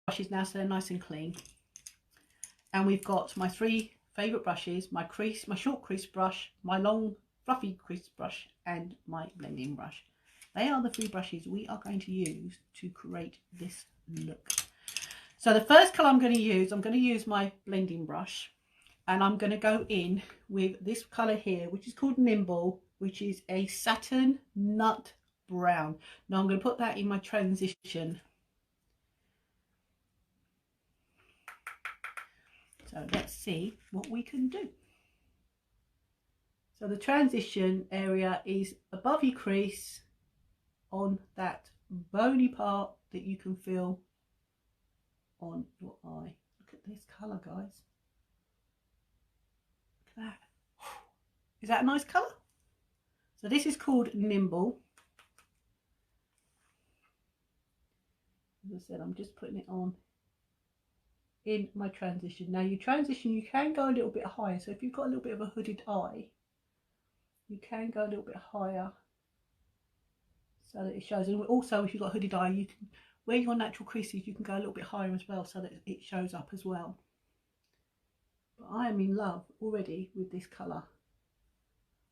brushes now, so they're nice and clean. And we've got my 3 favourite brushes, my short crease brush, my long fluffy crease brush, and my blending brush. They are the 3 brushes we are going to use to create this look. So the first colour I'm going to use my blending brush, and I'm going to go in with this colour here, which is called Nimble, which is a satin nut brown. Now I'm going to put that in my transition. So let's see what we can do. So the transition area is above your crease on that bony part that you can feel on your eye. Look at this colour, guys. Look at that. Is that a nice colour? So this is called Nimble. As I said, I'm just putting it on in my transition. Now your transition, you can go a little bit higher. So if you've got a little bit of a hooded eye, you can go a little bit higher so that it shows. And also if you've got a hooded eye, you can, where your natural creases, you can go a little bit higher as well so that it shows up as well. But I am in love already with this colour.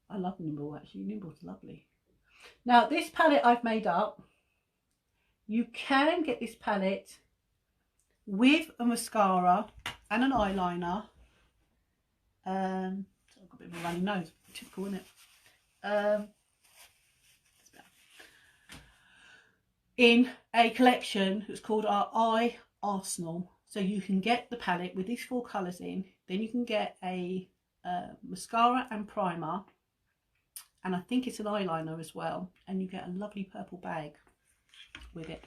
I love Nimble actually. Nimble's lovely. Now this palette I've made up, you can get this palette with a mascara and an eyeliner. So I've got a bit of a runny nose, typical, isn't it? In a collection that's called our Eye Arsenal. So you can get the palette with these 4 colours in, then you can get a mascara and primer, and I think it's an eyeliner as well, and you get a lovely purple bag with it.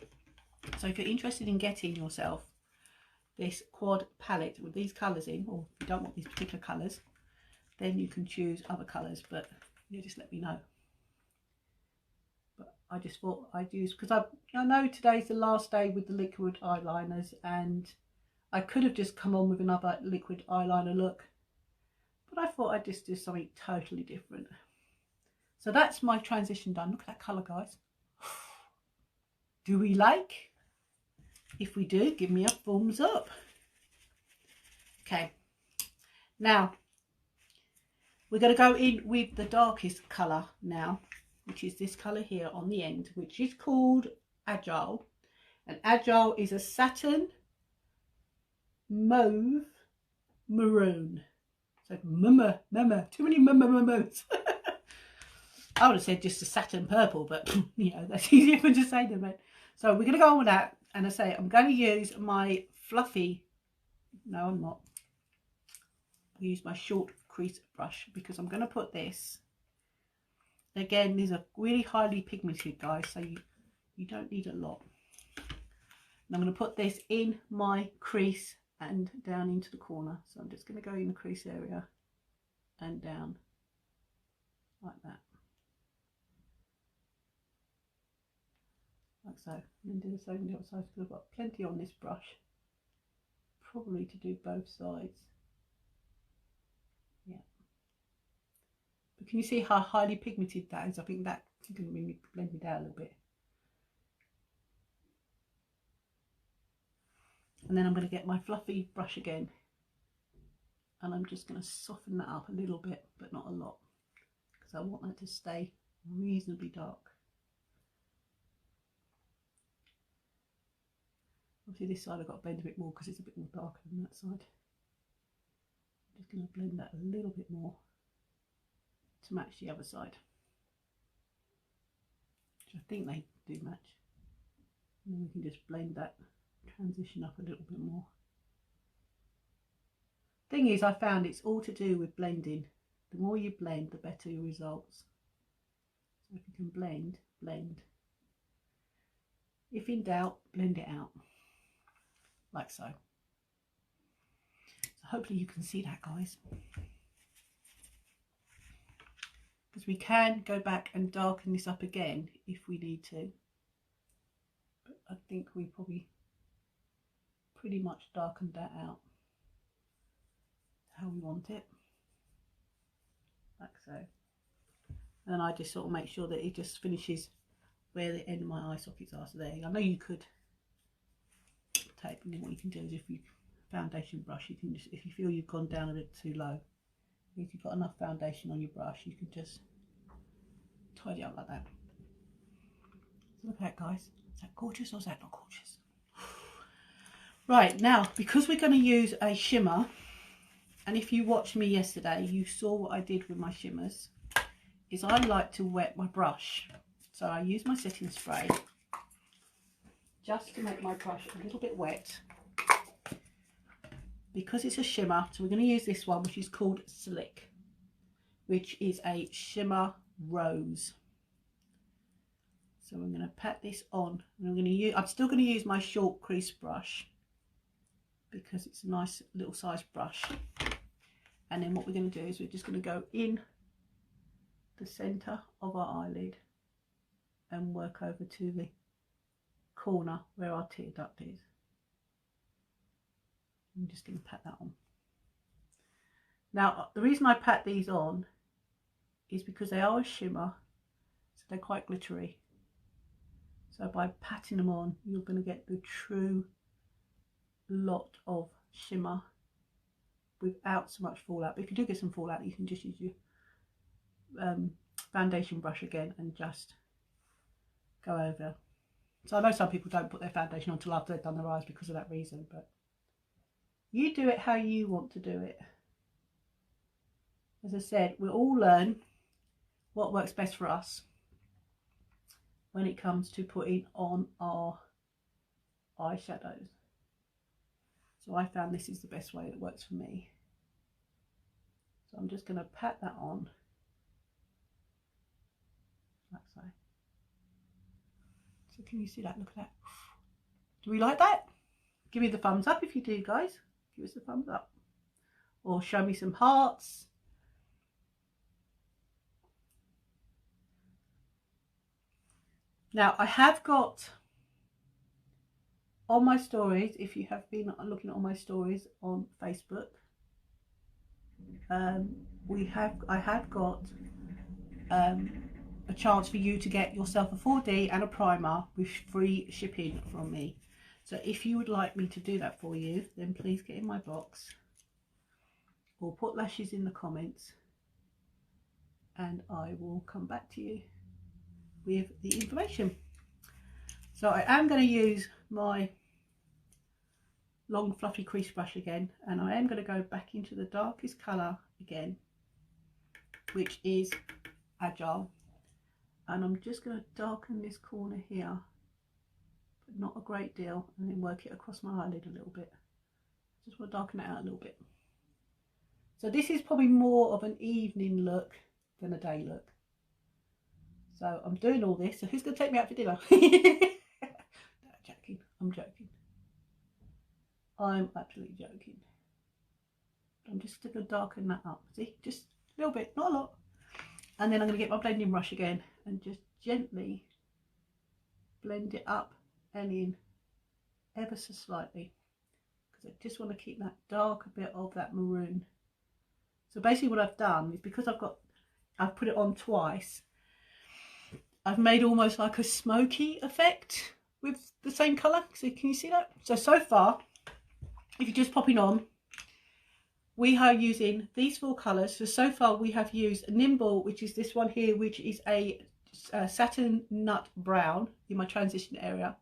So if you're interested in getting yourself this quad palette with these colours in, or if you don't want these particular colours, then you can choose other colours, but you just let me know. But I just thought I'd use, because I know today's the last day with the liquid eyeliners, and I could have just come on with another liquid eyeliner look, but I thought I'd just do something totally different. So that's my transition done. Look at that colour, guys. Do we like? If we do, give me a thumbs up. Okay, now we're going to go in with the darkest colour now, which is this colour here on the end, which is called Agile. And Agile is a satin mauve maroon. So too many moons. I would have said just a satin purple, but you know, that's easier for me to say than that. So we're going to go on with that. And I say I'm going to use my fluffy, no I'm not, I'll use my short crease brush, because I'm going to put this, again these are really highly pigmented, guys, so you don't need a lot. And I'm going to put this in my crease and down into the corner. So I'm just going to go in the crease area and down like that. Like so, and then do the same on the other side, because I've got plenty on this brush, probably to do both sides. Yeah. But can you see how highly pigmented that is? I think that can really blend it out a little bit. And then I'm going to get my fluffy brush again, and I'm just going to soften that up a little bit, but not a lot, because I want that to stay reasonably dark. Obviously this side I've got to blend a bit more because it's a bit more darker than that side. I'm just going to blend that a little bit more to match the other side, which I think they do match. And then we can just blend that transition up a little bit more. Thing is, I found it's all to do with blending. The more you blend, the better your results. So if you can blend, blend. If in doubt, blend it out. Like so. So hopefully you can see that, guys. Because we can go back and darken this up again if we need to. But I think we probably pretty much darkened that out how we want it. Like so. And then I just sort of make sure that it just finishes where the end of my eye sockets are. So there, I know you could tape, and then what you can do is, if you foundation brush, you can just, if you feel you've gone down a bit too low, if you've got enough foundation on your brush, you can just tidy up like that. So look at that, guys. Is that gorgeous or is that not gorgeous? Right, now, because we're going to use a shimmer, and if you watched me yesterday, you saw what I did with my shimmers, is I like to wet my brush. So I use my setting spray just to make my brush a little bit wet, because it's a shimmer. So we're going to use this one, which is called Slick, which is a shimmer rose. So I'm going to pat this on, and I'm still going to use my short crease brush because it's a nice little size brush. And then what we're going to do is we're just going to go in the centre of our eyelid and work over to the corner where our tear duct is. I'm just going to pat that on. Now, the reason I pat these on is because they are a shimmer, so they're quite glittery. So by patting them on, you're going to get the true lot of shimmer without so much fallout. But if you do get some fallout, you can just use your foundation brush again and just go over. So I know some people don't put their foundation on until after they've done their eyes because of that reason, but you do it how you want to do it. As I said, we'll all learn what works best for us when it comes to putting on our eyeshadows. So I found this is the best way that works for me. So I'm just going to pat that on like so. So can you see that? Look at that. Do we like that? Give me the thumbs up if you do, guys. Give us a thumbs up. Or show me some hearts. Now I have got on my stories, if you have been looking at my stories on Facebook, I have got a chance for you to get yourself a 4D and a primer with free shipping from me. So if you would like me to do that for you, then please get in my box or put lashes in the comments, and I will come back to you with the information. So I am going to use my long fluffy crease brush again, and I am going to go back into the darkest colour again, which is Agile, and I'm just going to darken this corner here, but not a great deal, and then work it across my eyelid a little bit. Just want to darken it out a little bit. So this is probably more of an evening look than a day look. So I'm doing all this. So who's going to take me out for dinner? No, I'm joking. I'm joking. I'm absolutely joking. I'm just going to darken that up. See, just a little bit, not a lot. And then I'm going to get my blending brush again and just gently blend it up and in ever so slightly, because I just want to keep that darker bit of that maroon. So basically what I've done is, because I've put it on twice, I've made almost like a smoky effect with the same colour. So can you see that? So far, if you're just popping on, we are using these 4 colours. So far we have used Nimble, which is this one here, which is a satin nut brown in my transition area.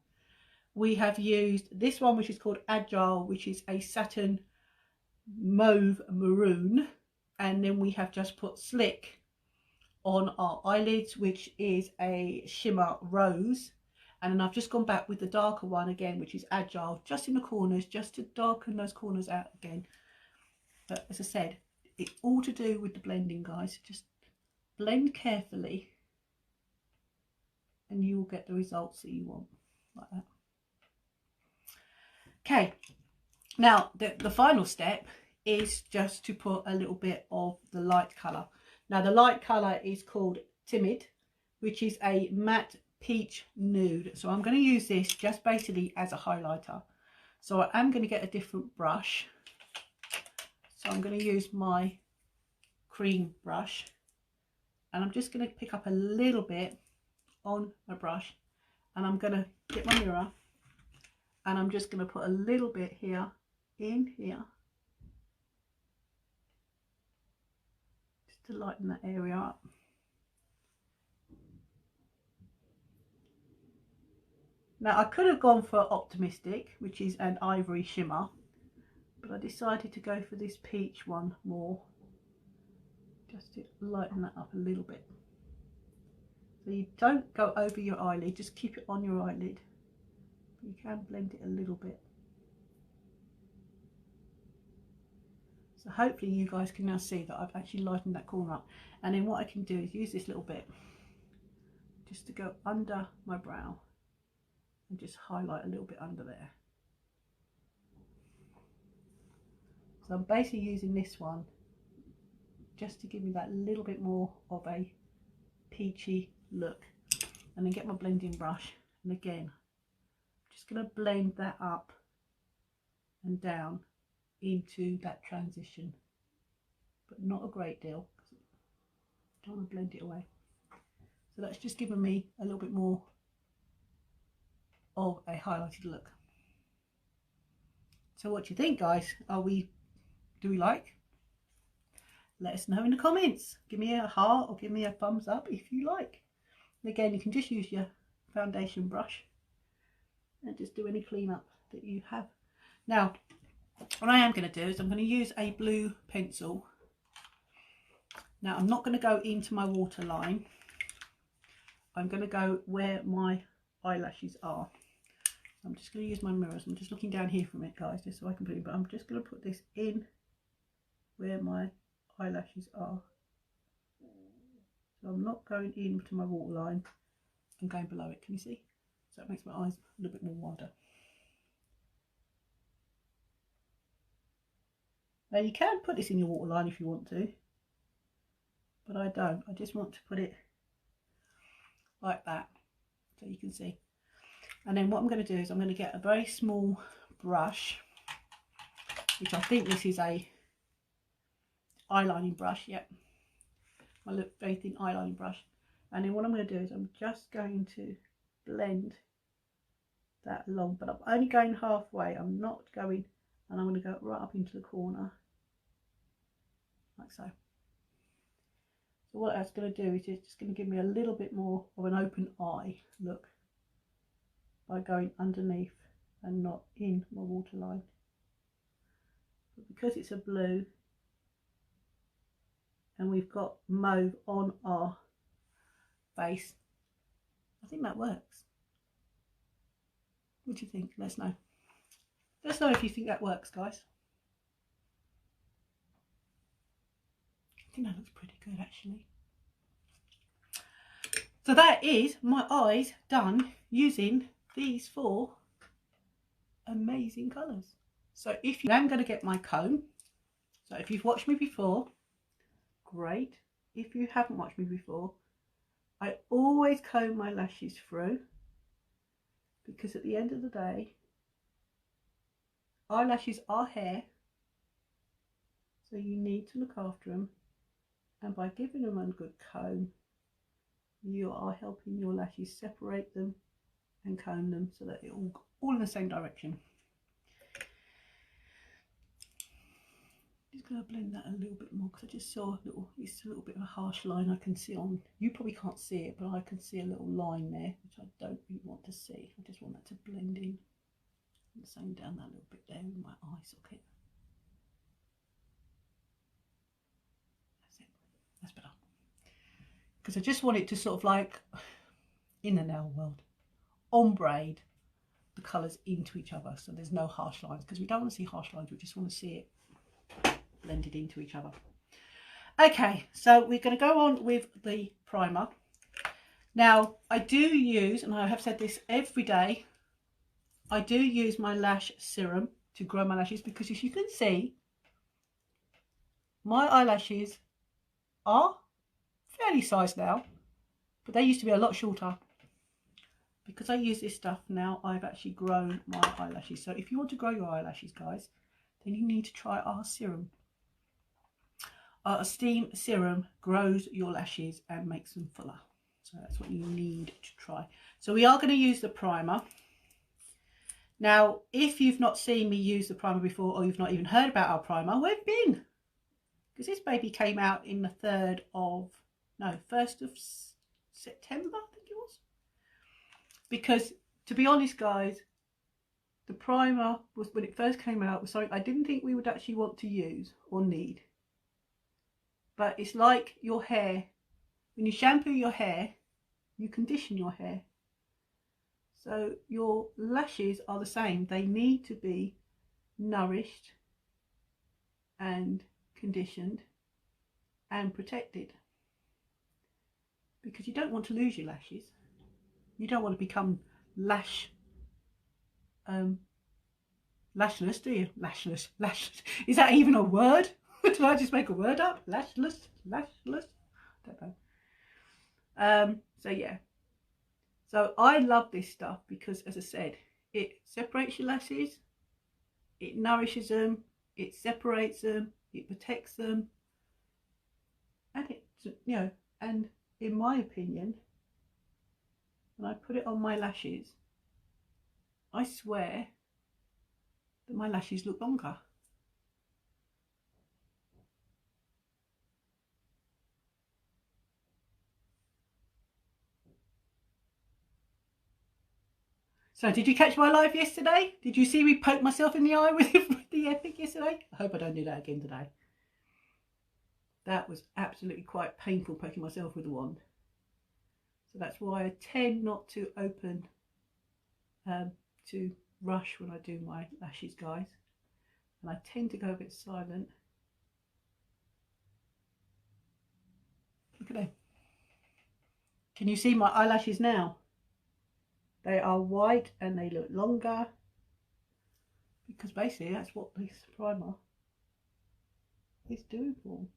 We have used this one, which is called Agile, which is a satin mauve maroon. And then we have just put Slick on our eyelids, which is a shimmer rose. And then I've just gone back with the darker one again, which is Agile, just in the corners, just to darken those corners out again. But as I said, it's all to do with the blending, guys. Just blend carefully and you will get the results that you want, like that. Okay, now the final step is just to put a little bit of the light colour. Now the light colour is called Timid, which is a matte peach nude. So I'm going to use this just basically as a highlighter. So I am going to get a different brush. So I'm going to use my cream brush, and I'm just going to pick up a little bit on my brush, and I'm going to get my mirror, And I'm just going to put a little bit here, in here, just to lighten that area up. Now I could have gone for Optimistic, which is an ivory shimmer, but I decided to go for this peach one more, just to lighten that up a little bit. So you don't go over your eyelid, just keep it on your eyelid. You can blend it a little bit. So hopefully you guys can now see that I've actually lightened that corner up. And then what I can do is use this little bit just to go under my brow and just highlight a little bit under there. So I'm basically using this one just to give me that little bit more of a peachy look. And then get my blending brush, and again I'm just going to blend that up and down into that transition, but not a great deal because I don't want to blend it away. So that's just given me a little bit more of a highlighted look. So what do you think, guys? Do we like? Let us know in the comments. Give me a heart or give me a thumbs up if you like. And again, you can just use your foundation brush and just do any cleanup that you have. Now what I am going to do is I'm going to use a blue pencil. Now I'm not going to go into my waterline. I'm going to go where my eyelashes are. I'm just going to use my mirrors. I'm just looking down here from it, guys, just so I can put it, but I'm just going to put this in where my eyelashes are. So I'm not going into my waterline, I'm going below it. Can you see? So that makes my eyes a little bit more wider. Now you can put this in your waterline if you want to, but I don't. I just want to put it like that so you can see. And then what I'm going to do is I'm going to get a very small brush, which I think this is a eyelining brush. Yep, my very thin eyelining brush. And then what I'm going to do is I'm just going to blend that along, but I'm only going halfway. I'm not going, and I'm going to go right up into the corner like so. So what that's going to do is it's just going to give me a little bit more of an open eye look by going underneath and not in my waterline. But because it's a blue and we've got mauve on our base, I think that works. What do you think? Let us know. Let us know if you think that works, guys. I think that looks pretty good, actually. So that is my eyes done using these 4 amazing colours. So if you, I'm going to get my comb. So if you've watched me before, great. If you haven't watched me before, I always comb my lashes through, because at the end of the day, eyelashes are hair, so you need to look after them, and by giving them a good comb, you are helping your lashes separate them and comb them so that it all in the same direction. Just going to blend that a little bit more because I just saw it's a little bit of a harsh line I can see on. You probably can't see it, but I can see a little line there which I don't really want to see. I just want that to blend in. And same down that little bit there in my eye socket. That's it. That's better. Because I just want it to sort of like, in the nail world, ombre the colours into each other so there's no harsh lines, because we don't want to see harsh lines, we just want to see it blended into each other. Okay, so we're going to go on with the primer. Now I do use, and I have said this every day, I do use my lash serum to grow my lashes, because as you can see, my eyelashes are fairly sized now, but they used to be a lot shorter. Because I use this stuff now, I've actually grown my eyelashes. So if you want to grow your eyelashes, guys, then you need to try our serum. Our steam serum grows your lashes and makes them fuller. So that's what you need to try. So we are going to use the primer. Now, if you've not seen me use the primer before, or you've not even heard about our primer, where have you been? Because this baby came out in the 1st of September, I think it was. Because, to be honest, guys, the primer was, when it first came out, was something I didn't think we would actually want to use or need. But it's like your hair. When you shampoo your hair, you condition your hair. So your lashes are the same. They need to be nourished and conditioned and protected, because you don't want to lose your lashes. You don't want to become lashless, do you? Lashless. Is that even a word? Did I just make a word up? Lashless. Don't know. So yeah. So I love this stuff because, as I said, it separates your lashes, it nourishes them, it separates them, it protects them, and it, you know, and in my opinion, when I put it on my lashes, I swear that my lashes look longer. So did you catch my live yesterday? Did you see me poke myself in the eye with the Epic yesterday? I hope I don't do that again today. That was absolutely quite painful, poking myself with the wand. So that's why I tend not to open, to rush when I do my lashes, guys. And I tend to go a bit silent. Look at them. Can you see my eyelashes now? They are white and they look longer, because basically that's what this primer is doing for them.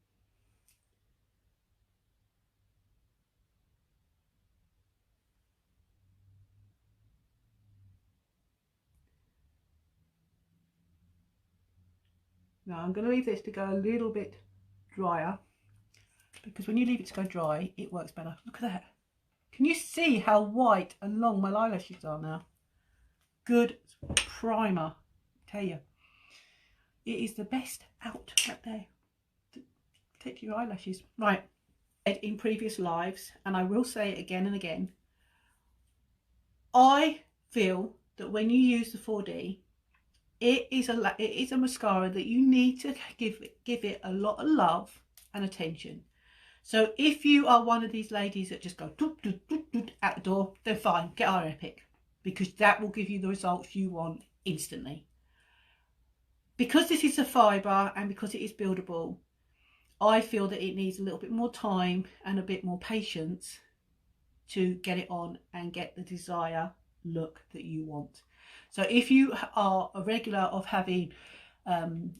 Now I'm going to leave this to go a little bit drier, because when you leave it to go dry, it works better. Look at that. Can you see how white and long my eyelashes are now? Good primer, I tell you. It is the best out right there to protect your eyelashes. Right, in previous lives, and I will say it again and again, I feel that when you use the 4D, it is a mascara that you need to give it a lot of love and attention. So if you are one of these ladies that just go doop, doop, doop, doop, out the door, then fine, get our Epic, because that will give you the results you want instantly. Because this is a fibre and because it is buildable, I feel that it needs a little bit more time and a bit more patience to get it on and get the desired look that you want. So if you are a regular of having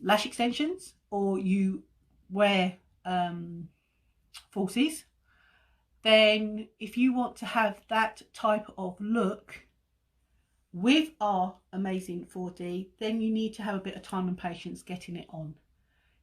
lash extensions, or you wear falsies, then if you want to have that type of look with our amazing 4D, then you need to have a bit of time and patience getting it on.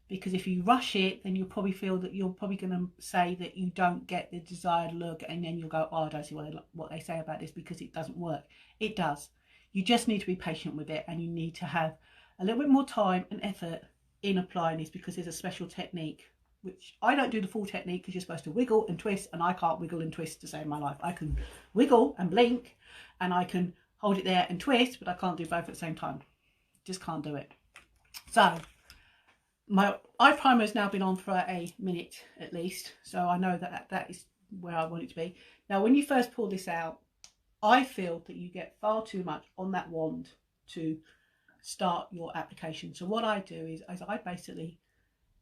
Because if you rush it, then you'll probably feel that you're probably going to say that you don't get the desired look, and then you'll go, oh, I don't see what they say about this, because it doesn't work. It does. You just need to be patient with it, and you need to have a little bit more time and effort in applying this, because there's a special technique, which I don't do the full technique, because you're supposed to wiggle and twist, and I can't wiggle and twist to save my life. I can wiggle and blink, and I can hold it there and twist, but I can't do both at the same time. Just can't do it. So my eye primer has now been on for a minute at least, so I know that that is where I want it to be. Now, when you first pull this out, I feel that you get far too much on that wand to start your application. So what I do is I basically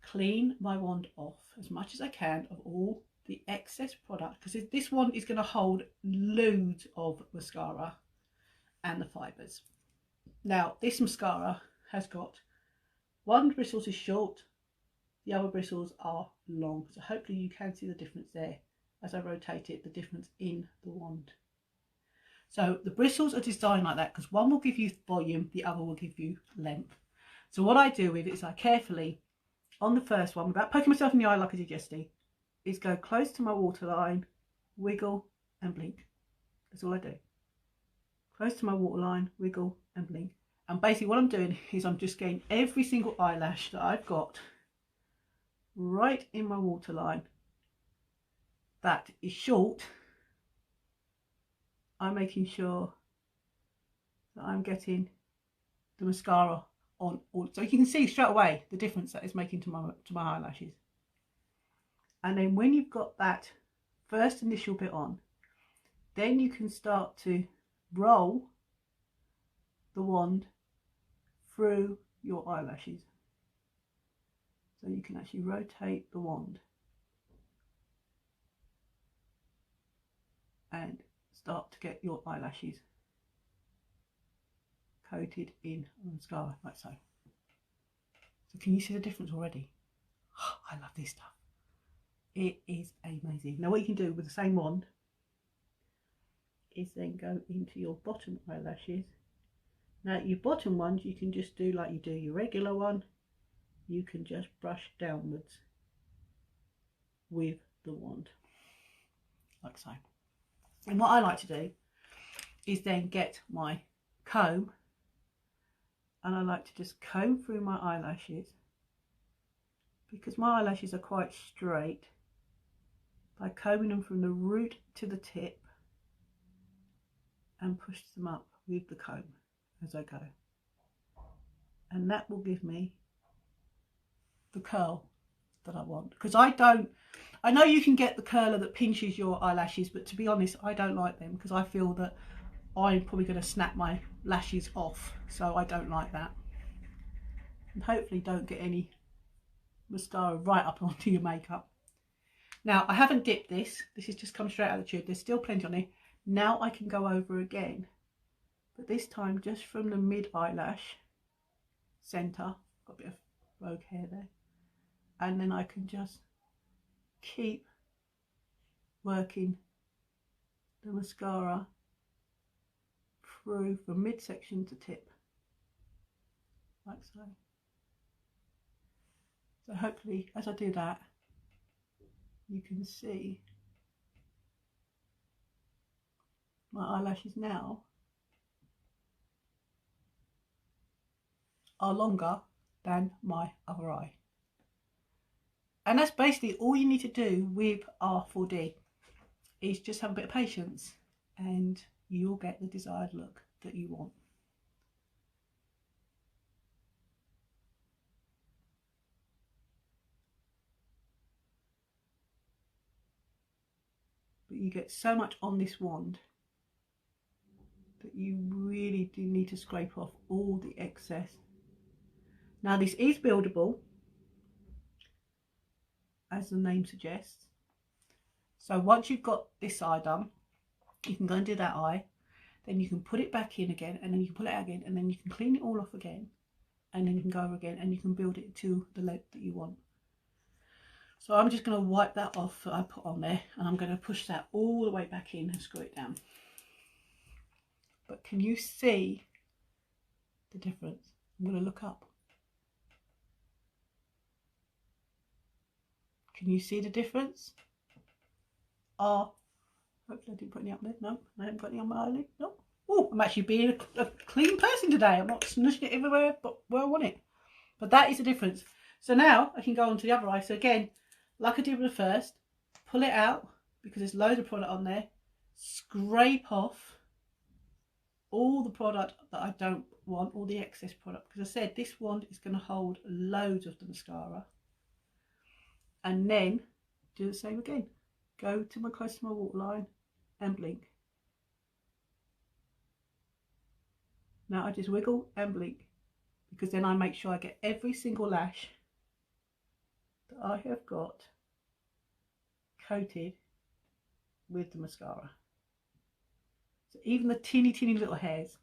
clean my wand off as much as I can of all the excess product, because this wand is going to hold loads of mascara and the fibres. Now, this mascara has got one bristles is short, the other bristles are long. So hopefully you can see the difference there as I rotate it, the difference in the wand. So the bristles are designed like that because one will give you volume, the other will give you length. So what I do with it is I carefully, on the first one, without poking myself in the eye like I did yesterday, is go close to my waterline, wiggle and blink. That's all I do. close to my waterline, wiggle and blink. And basically what I'm doing is I'm just getting every single eyelash that I've got right in my waterline that is short. I'm making sure that I'm getting the mascara on all, so you can see straight away the difference that it's making to my eyelashes. And then when you've got that first initial bit on, then you can start to roll the wand through your eyelashes. So you can actually rotate the wand and start to get your eyelashes coated in mascara, like so. So can you see the difference already? Oh, I love this stuff. It is amazing. Now what you can do with the same wand is then go into your bottom eyelashes. Now your bottom ones you can just do like you do your regular one. You can just brush downwards with the wand, like so. And what I like to do is then get my comb, and I like to just comb through my eyelashes, because my eyelashes are quite straight, by combing them from the root to the tip and push them up with the comb as I go. And that will give me the curl that I want, because I know you can get the curler that pinches your eyelashes, but to be honest I don't like them, because I feel that I'm probably going to snap my lashes off, so I don't like that. And hopefully don't get any mascara right up onto your makeup. Now I haven't dipped this has just come straight out of the tube, there's still plenty on it. Now I can go over again, but this time just from the mid eyelash centre, got a bit of rogue hair there, and then I can just keep working the mascara through from midsection to tip, like so. So hopefully as I do that you can see my eyelashes now are longer than my other eye. And that's basically all you need to do with R4D, is just have a bit of patience and you'll get the desired look that you want. But you get so much on this wand that you really do need to scrape off all the excess. Now this is buildable, as the name suggests. So once you've got this eye done, you can go and do that eye, then you can put it back in again, and then you can pull it out again, and then you can clean it all off again, and then you can go over again and you can build it to the length that you want. So I'm just going to wipe that off that I put on there, and I'm going to push that all the way back in and screw it down. But can you see the difference? I'm going to look up. Can you see the difference? Hopefully I didn't put any up there. No, I haven't got any on my eyelid. No. Oh, I'm actually being a clean person today. I'm not snushing it everywhere but where I want it. But that is the difference. So now I can go on to the other eye. So again, like I did with the first, pull it out because there's loads of product on there. Scrape off all the product that I don't want, all the excess product. Because I said this wand is going to hold loads of the mascara. And then do the same again. Go to my close to my waterline and blink. Now I just wiggle and blink, because then I make sure I get every single lash that I have got coated with the mascara. So even the teeny little hairs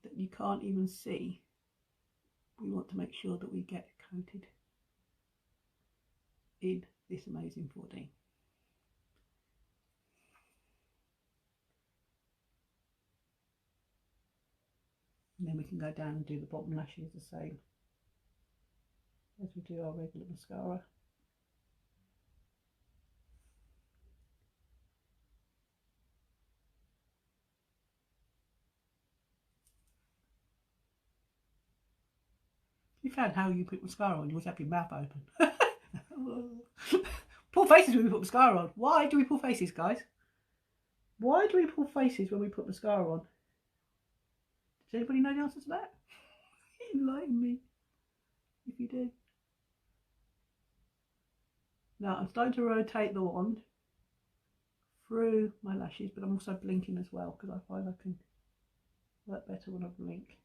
that you can't even see, we want to make sure that we get coated in this amazing 4D. And then we can go down and do the bottom lashes the same as we do our regular mascara. you found how you put mascara on, you always have your mouth open. Pull faces when we put mascara on. Why do we pull faces, guys? Why do we pull faces when we put mascara on? Does anybody know the answer to that? Enlighten me if you do. Now I'm starting to rotate the wand through my lashes, but I'm also blinking as well because I find I can work better when I blink.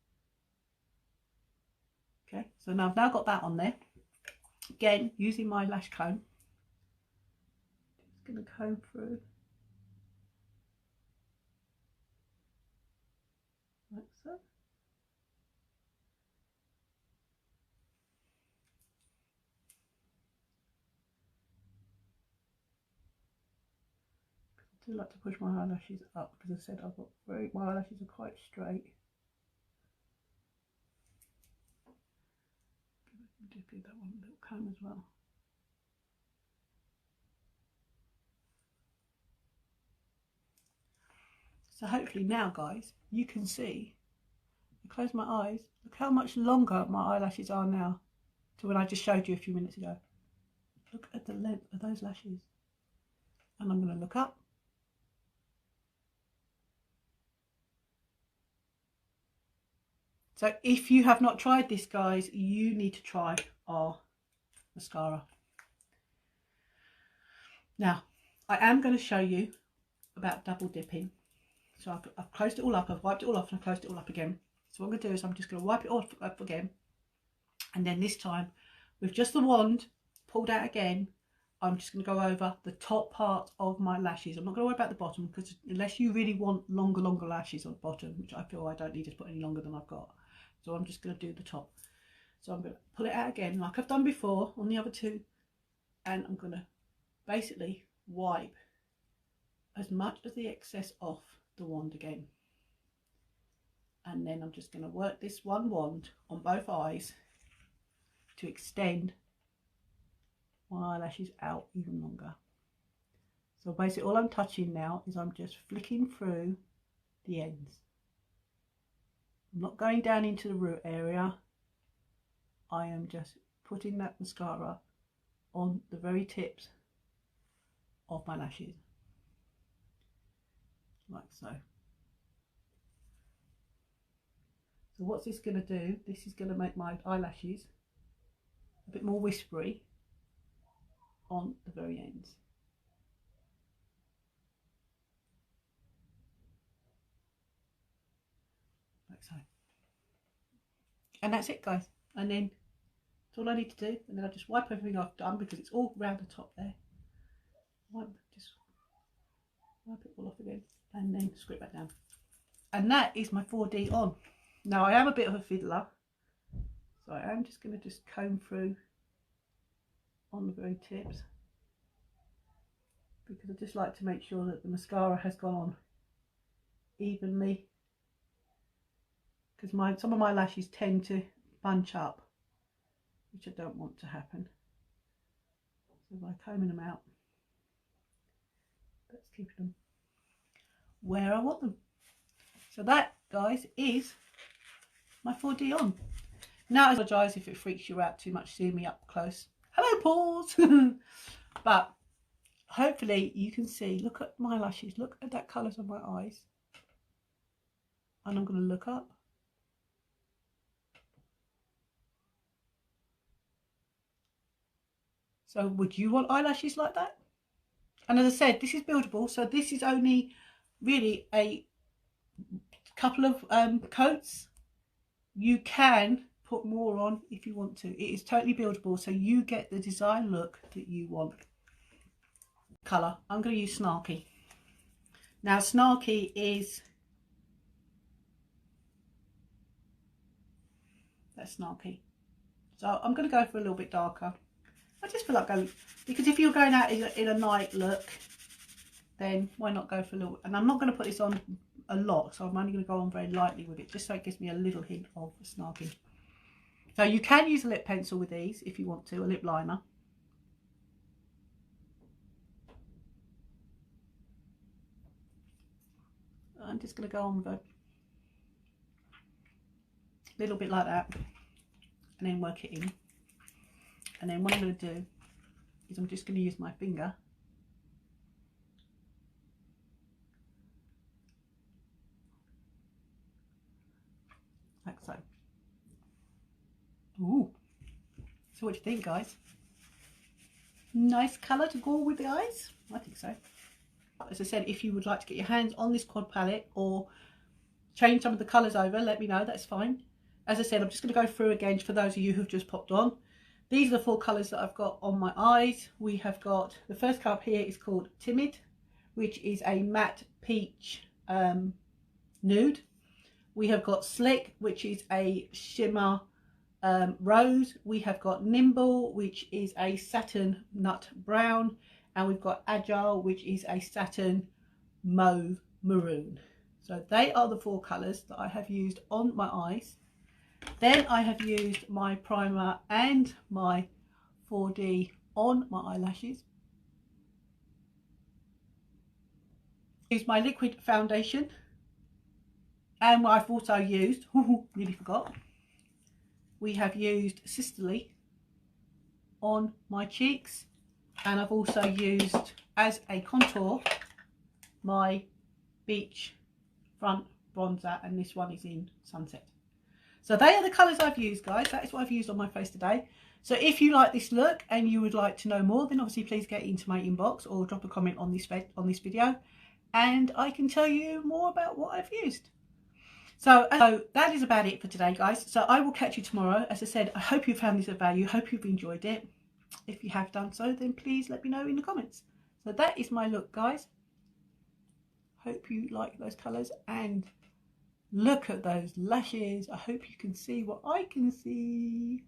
Okay, so now I've got that on there. Again, using my lash comb. Just going to comb through. Like so. I do like to push my eyelashes up because I said I've got my eyelashes are quite straight. Just give that one a little comb as well. So hopefully now, guys, you can see. I close my eyes. Look how much longer my eyelashes are now to when I just showed you a few minutes ago. Look at the length of those lashes. And I'm going to look up. So if you have not tried this, guys, you need to try our mascara. Now, I am going to show you about double dipping. So I've closed it all up, I've wiped it all off and I've closed it all up again. So what I'm going to do is I'm just going to wipe it all up again. And then this time, with just the wand pulled out again, I'm just going to go over the top part of my lashes. I'm not going to worry about the bottom because unless you really want longer lashes on the bottom, which I feel I don't need to put any longer than I've got. So I'm just going to do the top. So I'm going to pull it out again like I've done before on the other two. And I'm going to basically wipe as much of the excess off the wand again, and then I'm just going to work this one wand on both eyes to extend my eyelashes out even longer. So basically all I'm touching now is I'm just flicking through the ends. I'm not going down into the root area. I am just putting that mascara on the very tips of my lashes. Like so. So what's this going to do? This is going to make my eyelashes a bit more whispery on the very ends. Like so. And that's it, guys. And then that's all I need to do. And then I just wipe everything I've done because it's all round the top there. Just wipe it all off again and then screw it back down. And that is my 4D on. Now I am a bit of a fiddler, so I am just going to just comb through on the very tips because I just like to make sure that the mascara has gone on evenly, because some of my lashes tend to bunch up, which I don't want to happen. So by combing them out, that's keeping them where I want them. So that, guys, is my 4D on. Now I apologise if it freaks you out too much seeing me up close. Hello, paws. But hopefully you can see, look at my lashes, look at that colours on my eyes. And I'm going to look up. So would you want eyelashes like that? And as I said, this is buildable, so this is only really a couple of coats. You can put more on if you want to. It is totally buildable, so you get the design look that you want. Colour, I'm going to use Snarky. Now Snarky is, that's Snarky. So I'm going to go for a little bit darker. I just feel like going, because if you're going out in a night look, then why not go for a little, and I'm not going to put this on a lot, so I'm only going to go on very lightly with it, just so it gives me a little hint of Snarky. So you can use a lip pencil with these if you want to, a lip liner. I'm just going to go on with a little bit like that. and then work it in. And then what I'm going to do is I'm just going to use my finger like so. Ooh. So what do you think, guys? Nice colour to go with the eyes? I think so. As I said, if you would like to get your hands on this quad palette or change some of the colours over, let me know, that's fine. As I said, I'm just going to go through again for those of you who've just popped on. These are the 4 colours that I've got on my eyes. We have got, the first colour here is called Timid, which is a matte peach nude. We have got Slick, which is a shimmer rose. We have got Nimble, which is a satin nut brown, and we've got Agile, which is a satin mauve maroon. So they are the 4 colours that I have used on my eyes. Then I have used my primer and my 4D on my eyelashes. Use my liquid foundation, and what I've also used, nearly forgot, we have used Sisterly on my cheeks, and I've also used as a contour my Beach Front bronzer, and this one is in Sunset. So they are the colours I've used, guys. That is what I've used on my face today. So if you like this look and you would like to know more, then obviously please get into my inbox or drop a comment on this video, and I can tell you more about what I've used. So that is about it for today, guys. So I will catch you tomorrow. As I said, I hope you found this of value. Hope you've enjoyed it. If you have done so, then please let me know in the comments. So that is my look, guys. Hope you like those colours, and look at those lashes. I hope you can see what I can see,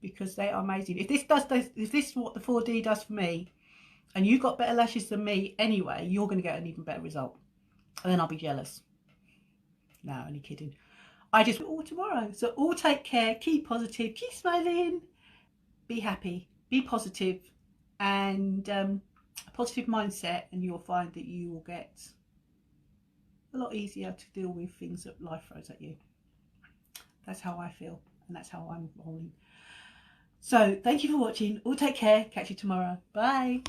because they are amazing. If this is what the 4D does for me, and you got better lashes than me anyway, you're going to get an even better result, and then I'll be jealous. No, only kidding. I just all tomorrow. So all take care, keep positive, keep smiling, be happy, be positive, and a positive mindset, and you'll find that you will get a lot easier to deal with things that life throws at you. That's how I feel, and that's how I'm rolling. So thank you for watching. All take care. Catch you tomorrow. Bye.